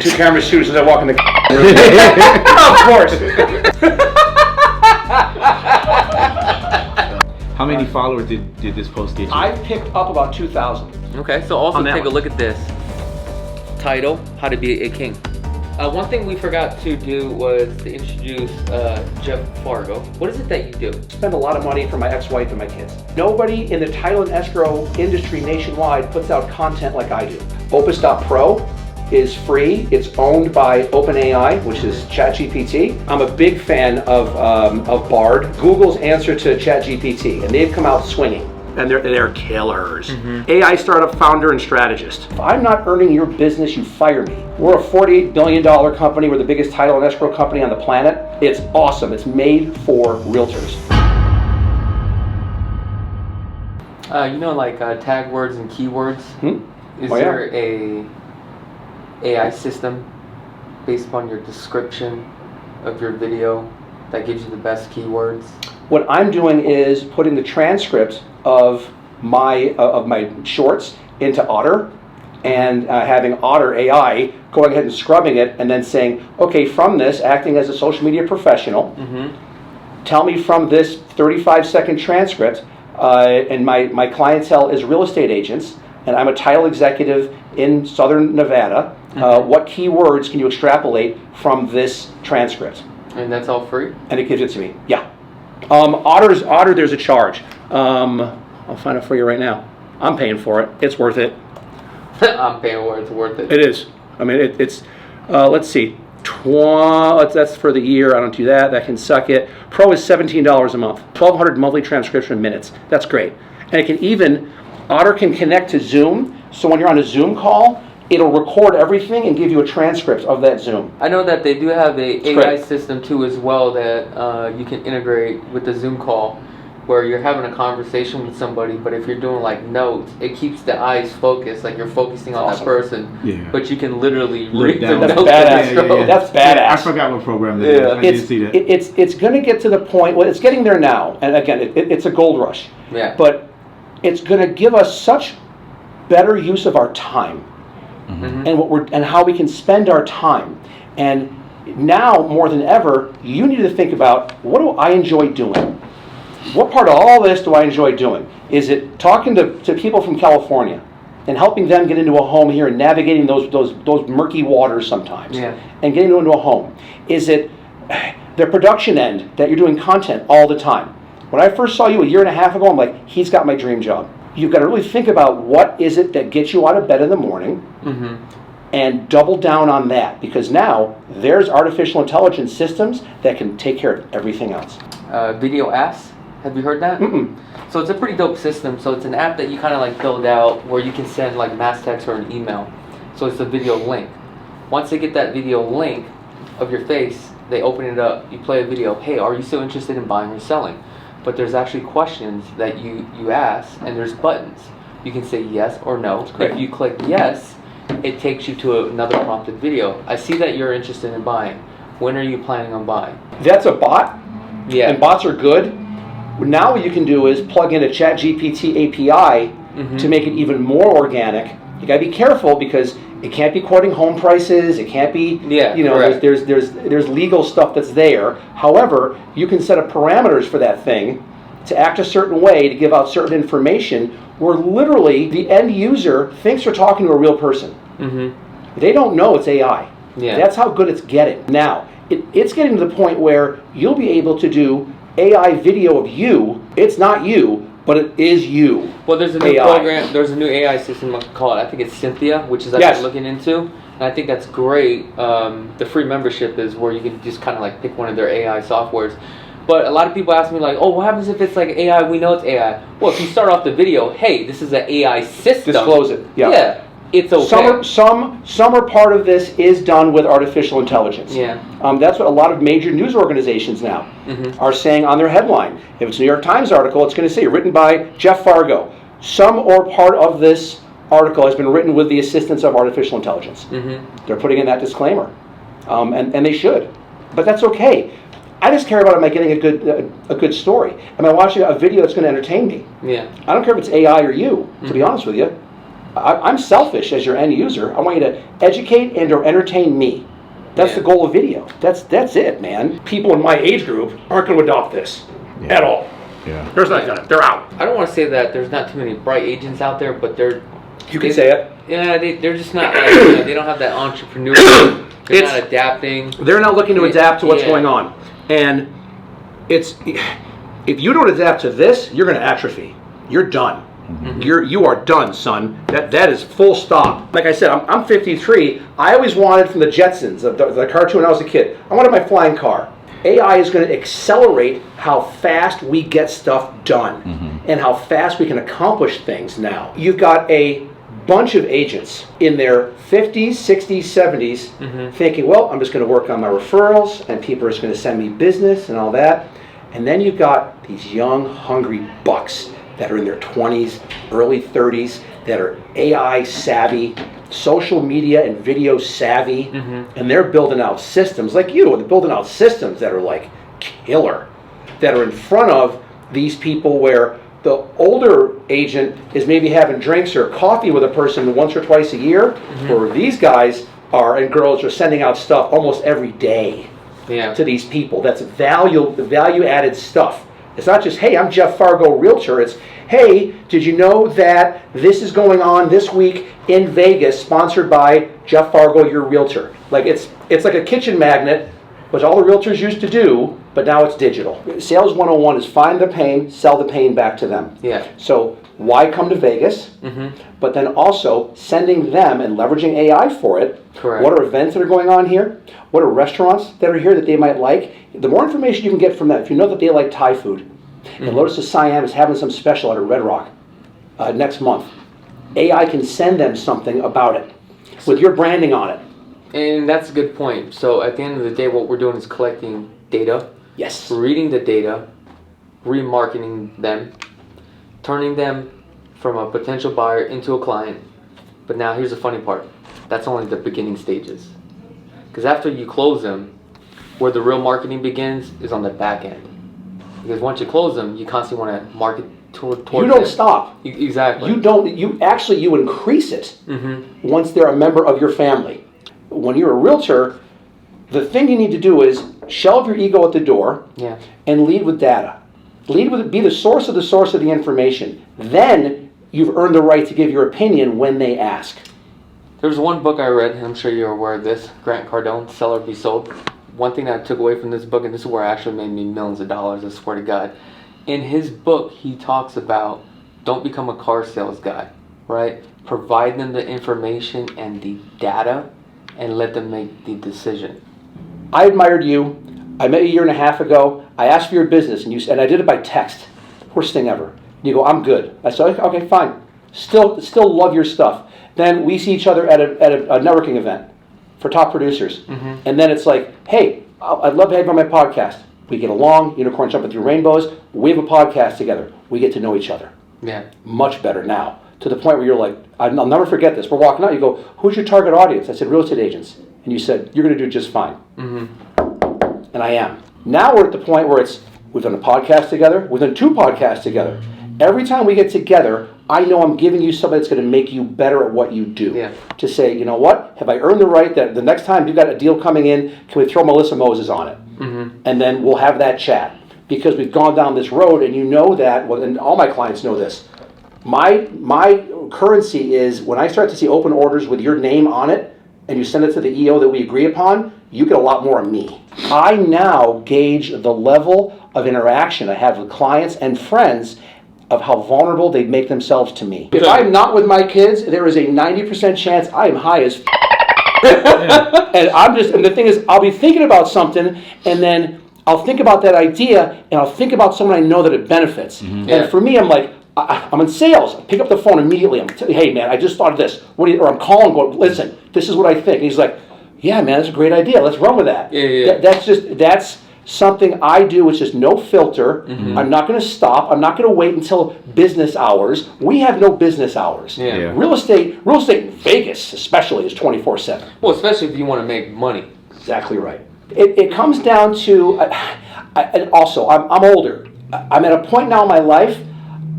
2 camera shooters as I walk in the Of course. How many followers did this post get you? I picked up about 2,000. Okay, so also take a look at this title, How to Be a King. One thing we forgot to do was to introduce Jeff Fargo. What is it that you do? Spend a lot of money for my ex-wife and my kids. Nobody in the title and escrow industry nationwide puts out content like I do. Opus.pro is free. It's owned by OpenAI, which is ChatGPT. I'm a big fan of Bard, Google's answer to ChatGPT, and they've come out swinging. And they're killers. AI startup founder and strategist. If I'm not earning your business, you fire me. We're a $48 billion company. We're the biggest title and escrow company on the planet. It's awesome. It's made for realtors. You know, like tag words and keywords. Is Oh, there a AI system based upon your description of your video that gives you the best keywords? What I'm doing is putting the transcript of my shorts into Otter and having Otter AI going ahead and scrubbing it and then saying, okay, from this, acting as a social media professional, tell me from this 35-second transcript, and my clientele is real estate agents, and I'm a title executive in Southern Nevada. What keywords can you extrapolate from this transcript? And that's all free? And it gives it to me, yeah. Otter, there's a charge. I'll find it for you right now. I'm paying for it. It's worth it. I'm paying for it. It's worth it. It is. I mean, it's. Let's see. That's for the year. I don't do that. That can suck it. Pro is $17 a month. 1,200 monthly transcription minutes. That's great. And it can even. Otter can connect to Zoom. So when you're on a Zoom call, it'll record everything and give you a transcript of that Zoom. I know that they do have a AI system too as well that you can integrate with the Zoom call, where you're having a conversation with somebody, but if you're doing like notes, it keeps the eyes focused, like you're focusing on that person. Yeah. But you can literally read the That's notes. badass. That's badass. I forgot what program that is. I did see that. It's going to get to the point. Well, it's getting there now, and again, it's a gold rush. Yeah. But it's going to give us such better use of our time. And how we can spend our time. And now more than ever, you need to think about, what do I enjoy doing? What part of all this do I enjoy doing? Is it talking to people from California and helping them get into a home here and navigating those murky waters sometimes and getting into a home? Is it the production end that you're doing content all the time? When I first saw you a year and a half ago, I'm like, he's got my dream job. You've got to really think about what is it that gets you out of bed in the morning and double down on that, because now there's artificial intelligence systems that can take care of everything else. Video Ask, have you heard that? So it's a pretty dope system. So it's an app that you kind of like build out where you can send like mass text or an email. So it's a video link. Once they get that video link of your face, they open it up, you play a video, hey, are you still interested in buying or selling? But there's actually questions that you ask, and there's buttons. You can say yes or no. If you click yes, it takes you to another prompted video. I see that you're interested in buying. When are you planning on buying? That's a bot, and bots are good. Now what you can do is plug in a ChatGPT API to make it even more organic. You gotta be careful because it can't be quoting home prices. It can't be, there's legal stuff that's there. However, you can set up parameters for that thing to act a certain way, to give out certain information, where literally the end user thinks they're talking to a real person. They don't know it's AI. That's how good it's getting. Now, it's getting to the point where you'll be able to do AI video of you. It's not you, but it is you. Well, there's a new program, there's a new AI system called, I think it's Cynthia, which is I've been looking into. And I think that's great. The free membership is where you can just kind of like pick one of their AI softwares. But a lot of people ask me like, oh, what happens if it's like AI? We know it's AI. Well, if you start off the video, hey, this is an AI system. Disclose it. Yeah. It's okay. Some are part of this is done with artificial intelligence. That's what a lot of major news organizations now are saying on their headline. If it's a New York Times article, it's going to say written by Jeff Fargo. Some or part of this article has been written with the assistance of artificial intelligence. They're putting in that disclaimer, and they should. But that's okay. I just care about am I getting a good story? Am I watching a video that's going to entertain me? I don't care if it's AI or you, to be honest with you. I'm selfish as your end user. I want you to educate and or entertain me. That's the goal of video. That's it, man. People in my age group aren't going to adopt this at all. Yeah. They're not gonna. They're out. I don't want to say that there's not too many bright agents out there, but You can say it. Yeah, they're just not. Like, they don't have that entrepreneurship. They're not adapting. They're not looking to adapt to what's going on, and if you don't adapt to this, you're going to atrophy. You're done. Mm-hmm. You are done, son. That is full stop. Like I said, I'm 53. I always wanted from the Jetsons, the cartoon when I was a kid. I wanted my flying car. AI is going to accelerate how fast we get stuff done and how fast we can accomplish things now. You've got a bunch of agents in their 50s, 60s, 70s thinking, well, I'm just going to work on my referrals and people are just going to send me business and all that. And then you've got these young, hungry bucks that are in their 20s, early 30s, that are AI savvy, social media and video savvy, and they're building out systems like you. They're building out systems that are like killer, that are in front of these people where the older agent is maybe having drinks or coffee with a person once or twice a year, where these guys are and girls are sending out stuff almost every day to these people. That's value added stuff. It's not just, hey, I'm Jeff Fargo, Realtor. It's, hey, did you know that this is going on this week in Vegas, sponsored by Jeff Fargo, your Realtor? Like it's like a kitchen magnet, which all the Realtors used to do, but now it's digital. Sales 101 is find the pain, sell the pain back to them. Yeah. So why come to Vegas? But then also sending them and leveraging AI for it. Correct. What are events that are going on here? What are restaurants that are here that they might like? The more information you can get from them, if you know that they like Thai food, and Lotus of Siam is having some special at a Red Rock next month, AI can send them something about it with your branding on it. And that's a good point. So at the end of the day, what we're doing is collecting data. Yes. Reading the data, remarketing them, turning them from a potential buyer into a client. But now here's the funny part. That's only the beginning stages. Because after you close them, where the real marketing begins is on the back end. Because once you close them, you constantly want to market towards you don't stop. Exactly. You don't. You increase it once they're a member of your family. When you're a realtor, the thing you need to do is shelve your ego at the door and lead with data. Be the source of the information. Then you've earned the right to give your opinion when they ask. There's one book I read, and I'm sure you're aware of this, Grant Cardone, Sell or Be Sold. One thing that I took away from this book, and this is where it actually made me millions of dollars, I swear to God. In his book, he talks about don't become a car sales guy, right? Provide them the information and the data and let them make the decision. I admired you. I met you a year and a half ago. I asked for your business, and I did it by text. Worst thing ever. You go, I'm good. I said, okay, fine. Still love your stuff. Then we see each other at a networking event for top producers. And then it's like, hey, I'd love to have you on my podcast. We get along, unicorns jumping through rainbows. We have a podcast together. We get to know each other. Yeah. Much better now. To the point where you're like, I'll never forget this. We're walking out, you go, who's your target audience? I said, real estate agents. And you said, you're going to do just fine. And I am. Now we're at the point where we've done a podcast together. We've done 2 podcasts together. Every time we get together, I know I'm giving you something that's going to make you better at what you do. Yeah. To say, you know what? Have I earned the right that the next time you've got a deal coming in, can we throw Melissa Moses on it? And then we'll have that chat. Because we've gone down this road, and you know that, well, and all my clients know this. My currency is when I start to see open orders with your name on it, and you send it to the EO that we agree upon, you get a lot more of me. I now gauge the level of interaction I have with clients and friends of how vulnerable they make themselves to me. If I'm not with my kids, there is a 90% chance I am high as and the thing is, I'll be thinking about something, and then I'll think about that idea, and I'll think about someone I know that it benefits. And for me, I'm like, I'm in sales. I pick up the phone immediately. I'm telling you, hey man, I just thought of this. Or I'm calling, going, listen, this is what I think. And he's like, yeah man, that's a great idea. Let's run with that. That's something I do. It's just no filter. I'm not going to stop. I'm not going to wait until business hours. We have no business hours. Real estate in Vegas especially is 24/7. Well, especially if you want to make money. Exactly right. It comes down to, and also I'm older. I'm at a point now in my life.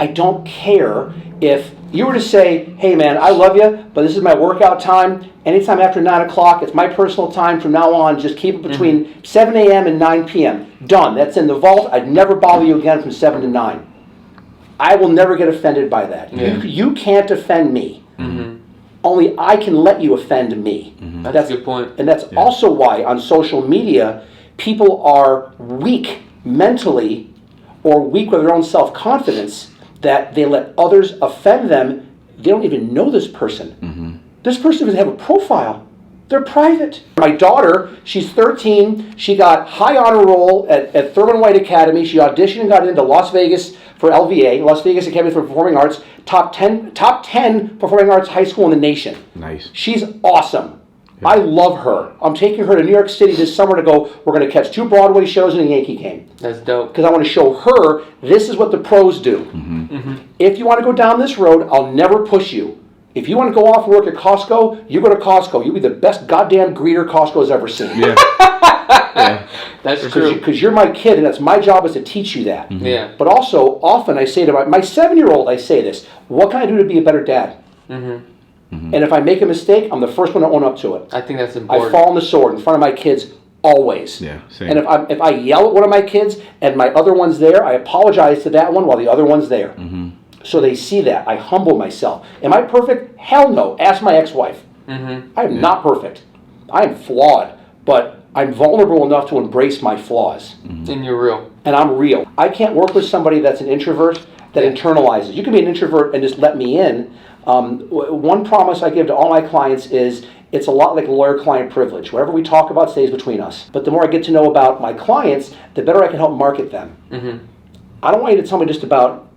I don't care if you were to say, hey man, I love you, but this is my workout time. Anytime after 9 o'clock, it's my personal time from now on. Just keep it between 7 a.m. and 9 p.m. Done. That's in the vault. I'd never bother you again from 7 to 9. I will never get offended by that. Yeah. You can't offend me. Only I can let you offend me. That's a good point. And that's also why on social media, people are weak mentally or weak with their own self-confidence that they let others offend them. They don't even know this person. This person doesn't have a profile. They're private. My daughter, she's 13. She got high honor roll at Thurman White Academy. She auditioned and got into Las Vegas for LVA, Las Vegas Academy for Performing Arts, top 10 performing arts high school in the nation. Nice. She's awesome. I love her. I'm taking her to New York City this summer to go. We're going to catch 2 Broadway shows and a Yankee game. That's dope. Because I want to show her this is what the pros do. If you want to go down this road, I'll never push you. If you want to go off and work at Costco, you go to Costco. You'll be the best goddamn greeter Costco's ever seen. Yeah. That's true. Because you're my kid, and that's my job is to teach you that. Yeah. But also, often I say to my 7-year-old, I say this, what can I do to be a better dad? And if I make a mistake, I'm the first one to own up to it. I think that's important. I fall on the sword in front of my kids always. Yeah, same. And if I yell at one of my kids and my other one's there, I apologize to that one while the other one's there. So they see that. I humble myself. Am I perfect? Hell no. Ask my ex-wife. I am not perfect. I am flawed. But I'm vulnerable enough to embrace my flaws. And you're real. And I'm real. I can't work with somebody that's an introvert that internalizes. You can be an introvert and just let me in. One promise I give to all my clients is it's a lot like lawyer-client privilege. Whatever we talk about stays between us. But the more I get to know about my clients, the better I can help market them. I don't want you to tell me just about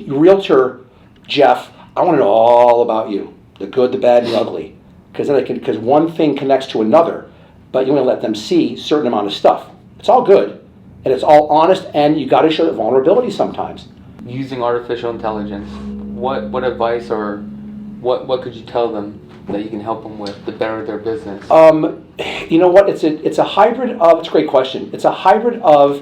Realtor Jeff. I want to know all about you. The good, the bad, and the ugly. Because one thing connects to another. But you want to let them see a certain amount of stuff. It's all good. And it's all honest, and you got to show that vulnerability sometimes. Using artificial intelligence, what advice or what could you tell them that you can help them with to better their business? You know what? It's a hybrid of. It's a great question. It's a hybrid of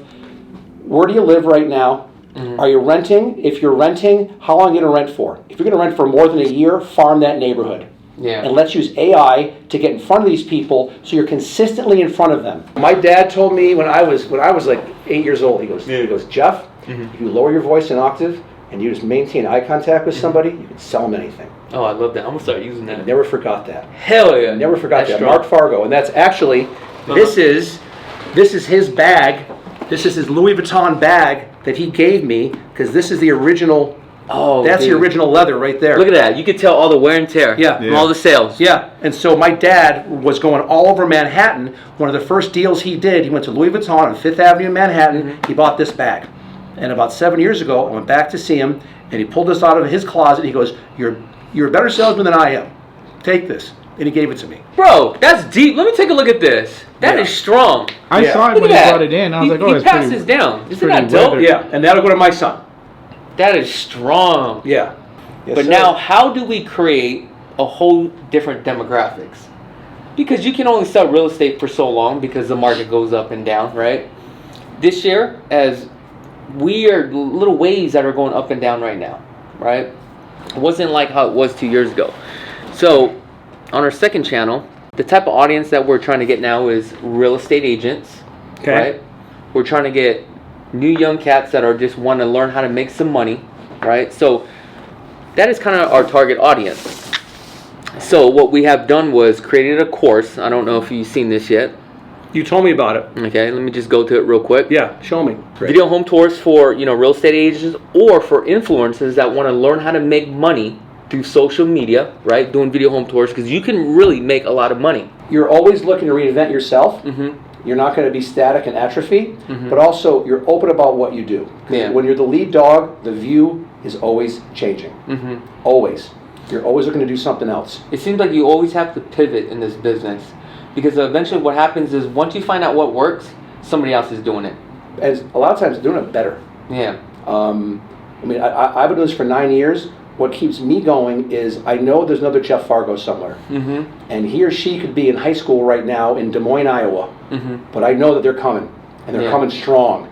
where do you live right now? Are you renting? If you're renting, how long are you going to rent for? If you're going to rent for more than a year, farm that neighborhood. Yeah. And let's use AI to get in front of these people so you're consistently in front of them. My dad told me when I was like 8 years old, he goes, Jeff, if you lower your voice an octave and you just maintain eye contact with somebody, you can sell them anything. Oh, I love that. I'm going to start using that. Never forgot that. Hell yeah. Never forgot That's that. strong. Mark Fargo. And that's actually, this is his bag. This is his Louis Vuitton bag that he gave me because this is the original. Oh, that's the original leather right there. Look at that. You could tell all the wear and tear from all the sales. Yeah. And so my dad was going all over Manhattan. One of the first deals he did, he went to Louis Vuitton on 5th Avenue in Manhattan. He bought this bag. And about 7 years ago, I went back to see him, and he pulled this out of his closet. He goes, you're a better salesman than I am. Take this. And he gave it to me. Bro, that's deep. Let me take a look at this. That is strong. I saw it Look when at he that. brought it in. I was like, oh, he it's passes pretty. down. Isn't pretty that dope? weathered. Yeah. And that'll go to my son. That is strong. Yeah. Yes, But sir. now, how do we create a whole different demographics? Because you can only sell real estate for so long because the market goes up and down, right? This year, as weird little waves that are going up and down right now, right? It wasn't like how it was 2 years ago. So, on our second channel, the type of audience that we're trying to get now is real estate agents, right? We're trying to get new young cats that are just want to learn how to make some money, right? So, that is kind of our target audience. So what we have done was created a course. I don't know if you've seen this yet. You told me about it. Okay, let me just go to it real quick. Yeah, show me. Great. Video home tours for real estate agents or for influencers that want to learn how to make money through social media, right? Doing video home tours because you can really make a lot of money. You're always looking to reinvent yourself. You're not going to be static and atrophy, but also you're open about what you do. Yeah. When you're the lead dog, the view is always changing. Always. You're always looking to do something else. It seems like you always have to pivot in this business because eventually what happens is once you find out what works, somebody else is doing it. And a lot of times they're doing it better. Yeah. I've been doing this for 9 years. What keeps me going is I know there's another Jeff Fargo somewhere. And he or she could be in high school right now in Des Moines, Iowa. But I know that they're coming. And they're coming strong.